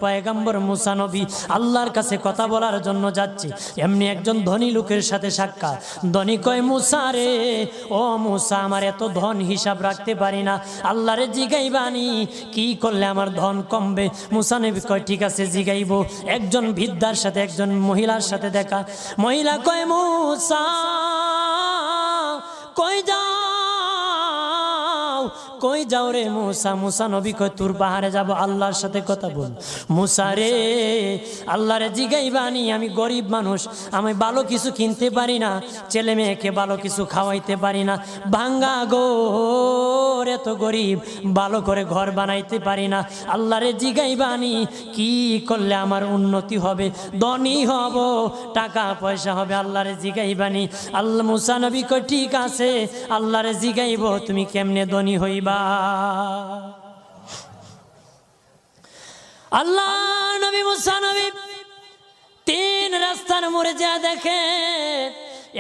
পয়গম্বর মুসা নবী আল্লাহর কাছে কথা বলার জন্য যাচ্ছে, এমনি একজন ধনী লোকের সাথে সাক্ষাৎ। ধনী কয়, মুসা রে, ও মুসা, আমার এত ধন হিসাব রাখতে পারি না, আল্লাহরে জিগাইবানি কি করলে আমার ধন কমবে? মুসা নবী কয়, ঠিক আছে জিগাইব। একজন বৃদ্ধার সাথে, একজন মহিলার সাথে দেখা। মহিলা কয়, মুসা কই যাও, কই যাও রে মুসা? মুসা নবী কয়, তোর পাহাড়ে যাব, আল্লাহর সাথে কথা বল। মুসা রে, আল্লাহরে জিগাইবানি, আমি গরিব মানুষ, আমি ভালো কিছু কিনতে পারি না, ছেলে মেয়েকে ভালো কিছু খাওয়াইতে পারি না, ভাঙ্গা ঘর, এত গরিব, ভালো করে ঘর বানাইতে পারি না, আল্লাহরে জিগাইবানি কি করলে আমার উন্নতি হবে, ধনী হব, টাকা পয়সা হবে, আল্লাহরে জিগাইবানি। আল্লাহ মুসা নবী কয়, ঠিক আছে, আল্লাহরে জিগাইব, তুমি কেমনে ধনী হইবা? আল্লাহ নবী মুসা নবী তিন রাস্তার মোড়ে যা দেখে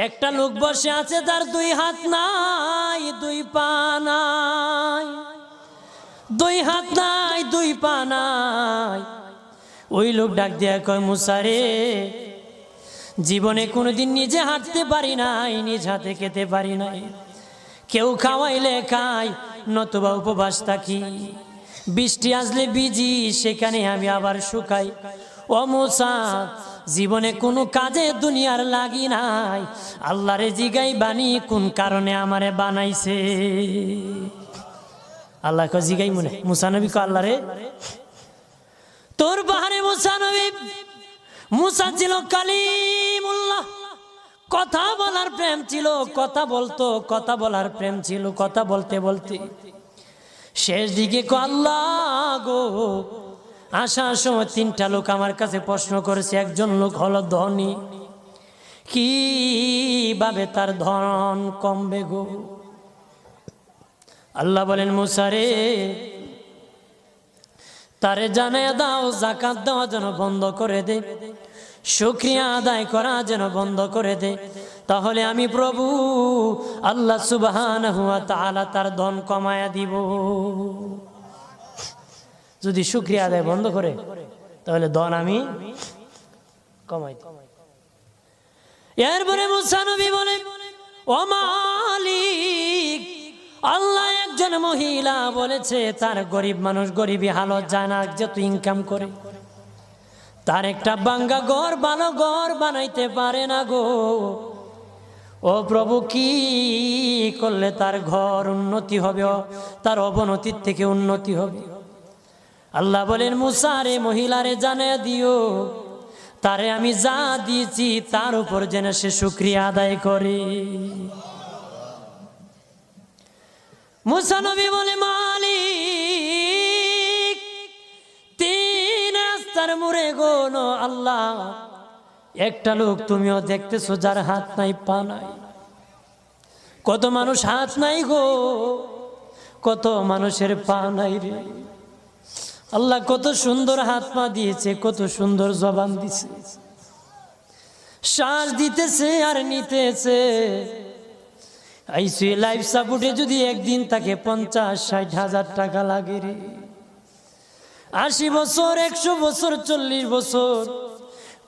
একটা লোক বসে আছে, তার দুই হাত নাই, দুই পা নাই, দুই হাত নাই, দুই পা নাই। ওই লোক ডাক দিয়া কয়, মুসা রে, জীবনে কোনোদিন নিজে হাঁটতে পারি নাই, নিজ হাতে খেতে পারি নাই, কেউ খাওয়াইলে খাই, নতুবা উপবাস থাকি, বৃষ্টি আসলে ভিজি, সেখানে আমি আবার শুকাই। ও মুসা, জীবনে কোনো কাজে দুনিয়ার লাগি নাই, আল্লাহরে জিগাইবানি কোন কারণে আমারে বানাইছে? আল্লাহ কয়, জিগাই মনে। মুসা নবী কয়, আল্লাহরে তোর পাহাড়ে মুসা নবী, মুসা ছিল কালিমুল্লাহ, কথা বলার প্রেম ছিল, কথা বলতো, কথা বলার প্রেম ছিল। কথা বলতে বলতে শেষ দিকে আল্লাহ গো, আসার সময় তিনটা লোক আমার কাছে প্রশ্ন করেছে। একজন লোক হলো ধনী, কিভাবে তার ধন কমবে গো? আল্লাহ বলেন, মুসা রে, তারে জানায়া দাও যাকাত দেওয়া যেন বন্ধ করে দে, শুকরিয়া আদায় করা যেন বন্ধ করে দে, তাহলে আমি প্রভু আল্লাহ সুবহানাহু ওয়া তাআলা তার ধন কমায়া দিব। যদি শুকরিয়া আদায় বন্ধ করে, তাহলে ধন আমি কমাই দিব। এরপরে মুসা নবী বলে, ও মালিক, আল্লাহ একজন মহিলা বলেছে তার গরিব মানুষ, গরিবী হালত যায় না, যত ইনকাম করে, তার একটা ভাঙ্গা ঘর, ভালো ঘর বানাইতে পারে না গো। ও প্রভু, কি করলে তার ঘর উন্নতি হবে, তার অবনতির থেকে উন্নতি হবে? আল্লাহ বলেন, মুসা রে, মহিলারে জানিয়ে দিও, তারে আমি যা দিয়েছি তার উপর যেন সে শুকরিয়া আদায় করে। মুসা নবী বলে, মালিক, তিন রাস্তার মোড়ে গো আল্লাহ, একটা লোক তুমিও দেখতেছো যার হাত নাই, পা নাই। কত মানুষ হাত নাই গো, কত মানুষের পা নাই রে। আল্লাহ কত সুন্দর হাত পা দিয়েছে, কত সুন্দর জবান দিছে, শ্বাস দিতেছে আর নিতেছে। আইসিইউ লাইফ সাপোর্টে যদি একদিন তাকে 50-60 হাজার টাকা লাগে রে। 80 বছর, 100 বছর, 40 বছর,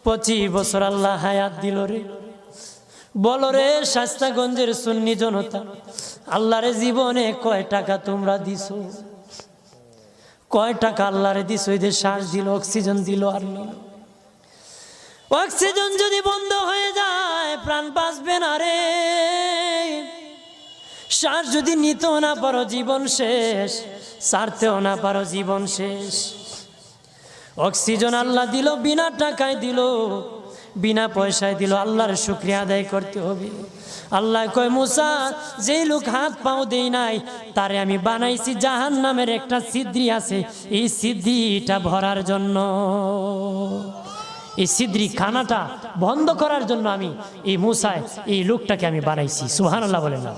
25 বছর আল্লাহ হায়াত দিল রে। বলো রে শাস্তাগঞ্জের সুন্নি জনতা, আল্লাহরে জীবনে কয় টাকা তোমরা দিছো? কয় টাকা আল্লাহরে দিছো? এদের শ্বাস দিল, অক্সিজেন দিল আর নিল। অক্সিজেন যদি বন্ধ হয়ে যায়, প্রাণ বাঁচবে না রে। শ্বাস যদি নিতেও না পারো, জীবন শেষ। ছাড়তেও না পারো, জীবন শেষ। অক্সিজেন আল্লাহ দিল, বিনা টাকায় দিল, বিনা পয়সায় দিল, আল্লাহর শুকরিয়া আদায় করতে হবে। আল্লাহ কয়, মুসা, যেই লোক হাত পাও দেই নাই, তারে আমি বানাইছি জাহান্নামের একটা ছিদ্রি আছে, এই ছিদ্রিটা ভরার জন্য, এই ছিদ্রি খানাটা বন্ধ করার জন্য আমি এই মুসায় এই লোকটাকে আমি বানাইছি। সুবহানাল্লাহ বলেন না?